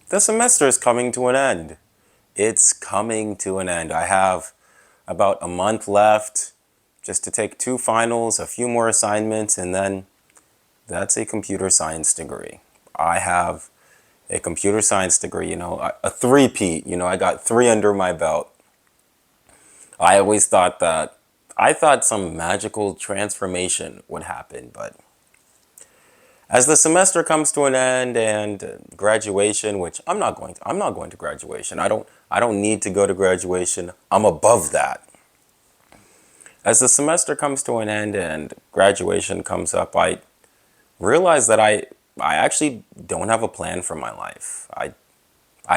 The semester is coming to an end. It's coming to an end. I have about a month left just to take 2 finals, a few more assignments, and then that's a computer science degree. I have a computer science degree, a three-peat. I got 3 under my belt. I always thought I thought some magical transformation would happen, but as the semester comes to an end and graduation, which I'm not going to graduation. I don't need to go to graduation. I'm above that. As the semester comes to an end and graduation comes up, I realize that I actually don't have a plan for my life. I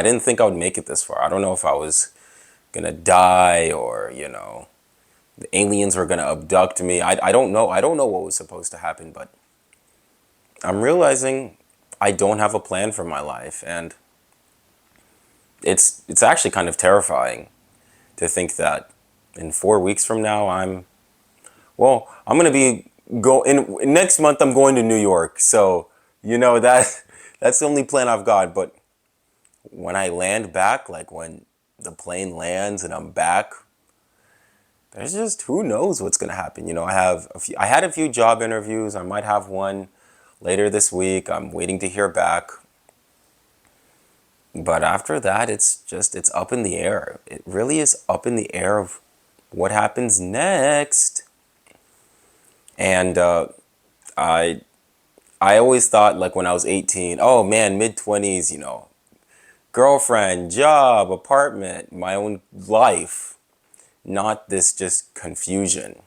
didn't think I would make it this far. I don't know if I was gonna die or, the aliens were gonna abduct me. I don't know. I don't know what was supposed to happen, but I'm realizing I don't have a plan for my life, and it's actually kind of terrifying to think that in 4 weeks from now I'm gonna be go in next month. I'm going to New York, so that that's the only plan I've got. But when I land back, like when the plane lands and I'm back, there's just who knows what's gonna happen. I had a few job interviews. I might have one later this week. I'm waiting to hear back. But after that, it's up in the air. It really is up in the air of what happens next. And I I always thought, like, when I was 18, oh man, mid 20s, girlfriend, job, apartment, my own life, not this just confusion.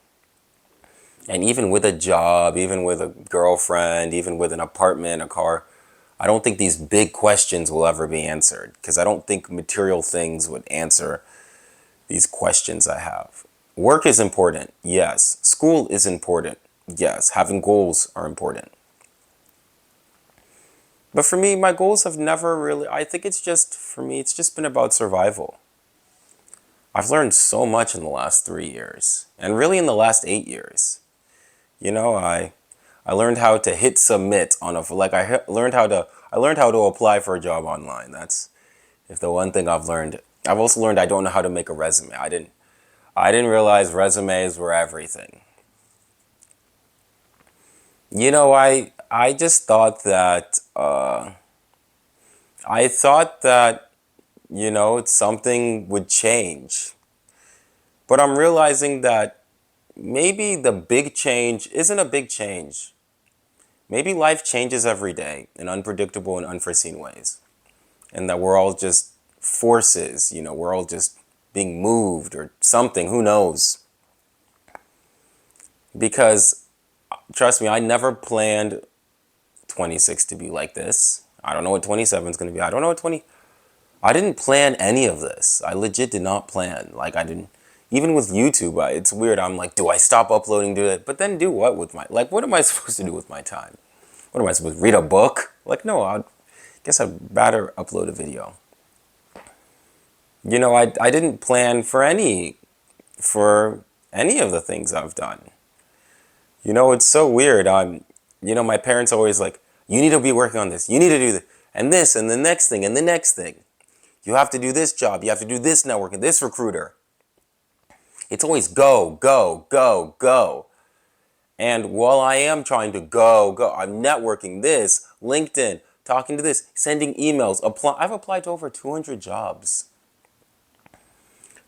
And even with a job, even with a girlfriend, even with an apartment, a car, I don't think these big questions will ever be answered, because I don't think material things would answer these questions I have. Work is important, yes. School is important, yes. Having goals are important. But for me, my goals have never really, I think for me, it's just been about survival. I've learned so much in the last 3 years, and really in the last 8 years. I learned how to hit submit on I learned how to apply for a job online. That's if the one thing I've learned. I've also learned I don't know how to make a resume. I didn't realize resumes were everything. I just thought that something would change. But I'm realizing that maybe the big change isn't a big change. Maybe life changes every day in unpredictable and unforeseen ways. And that we're all just forces, we're all just being moved or something, who knows? Because trust me, I never planned 26 to be like this. I don't know what 27 is going to be. I don't know what 20. I didn't plan any of this. I legit did not plan. Like, I didn't. Even with YouTube, it's weird. I'm like, do I stop uploading? Do it, but then do what with what am I supposed to do with my time? What am I supposed to read a book? Like, no, I guess I'd rather upload a video. I didn't plan for any of the things I've done. It's so weird. My parents always like, you need to be working on this. You need to do this, and the next thing, and the next thing. You have to do this job. You have to do this network and this recruiter. It's always go, go, go, go. And while I am trying to go, I'm networking this, LinkedIn, talking to this, sending emails, I've applied to over 200 jobs.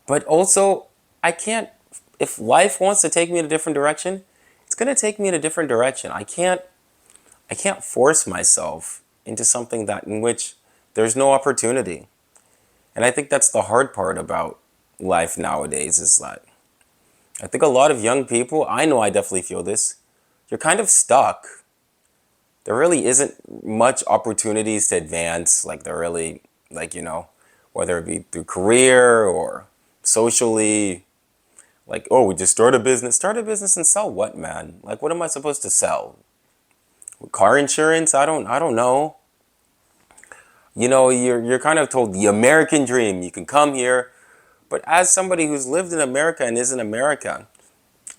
But also, I can't, if life wants to take me in a different direction, it's going to take me in a different direction. I can't force myself into something in which there's no opportunity. And I think that's the hard part about life nowadays, is that I think a lot of young people, I know I definitely feel this, you're kind of stuck. There really isn't much opportunities to advance, whether it be through career or socially. Like, oh, we just start a business. Start a business and sell what, man? Like, what am I supposed to sell? Car insurance? I don't know. You're kind of told the American dream. You can come here. But as somebody who's lived in America and is in America,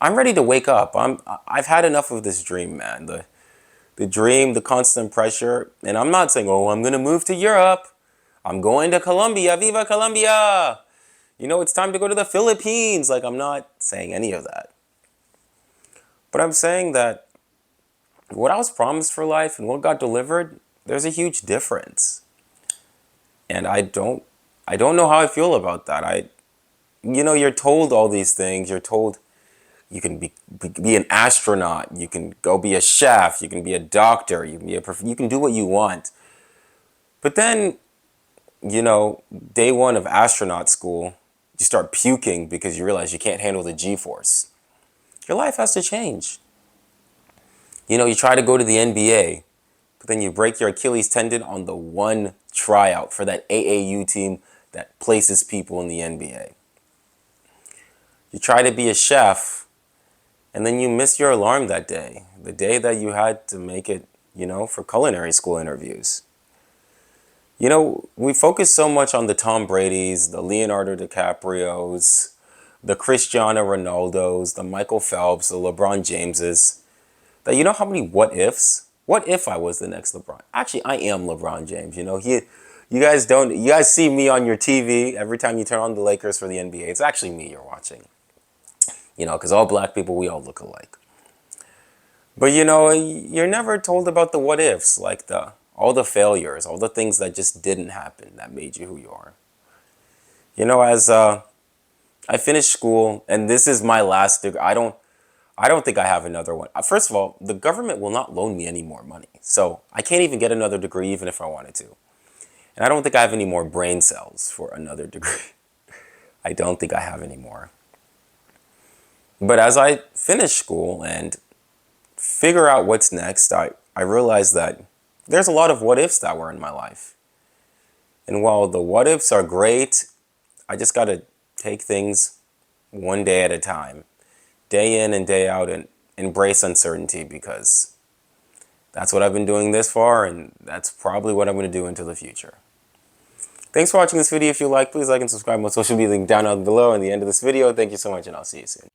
I'm ready to wake up. I've had enough of this dream, man. The dream, the constant pressure. And I'm not saying, oh, I'm going to move to Europe. I'm going to Colombia. Viva Colombia! You know, it's time to go to the Philippines. Like, I'm not saying any of that. But I'm saying that what I was promised for life and what got delivered, there's a huge difference. And I don't know how I feel about that. You're told all these things. You're told you can be an astronaut. You can go be a chef. You can be a doctor. You can do what you want. But then, day one of astronaut school, you start puking because you realize you can't handle the G-force. Your life has to change. You try to go to the NBA, but then you break your Achilles tendon on the one tryout for that AAU team that places people in the NBA. You try to be a chef, and then you miss your alarm that day, the day that you had to make it, for culinary school interviews. We focus so much on the Tom Brady's, the Leonardo DiCaprios, the Cristiano Ronaldos, the Michael Phelps, the LeBron Jameses, that you know how many what ifs? What if I was the next LeBron? Actually, I am LeBron James. You guys see me on your TV every time you turn on the Lakers for the NBA. It's actually me you're watching. Because all black people, we all look alike. But you're never told about the what ifs, like all the failures, all the things that just didn't happen that made you who you are. As I finished school, and this is my last degree, I don't think I have another one. First of all, the government will not loan me any more money. So I can't even get another degree even if I wanted to. And I don't think I have any more brain cells for another degree. I don't think I have any more. But as I finish school and figure out what's next, I realized that there's a lot of what ifs that were in my life. And while the what ifs are great, I just got to take things one day at a time, day in and day out, and embrace uncertainty, because that's what I've been doing this far, and that's probably what I'm going to do into the future. Thanks for watching this video. If you like, please like and subscribe. My social media link down below in the end of this video. Thank you so much, and I'll see you soon.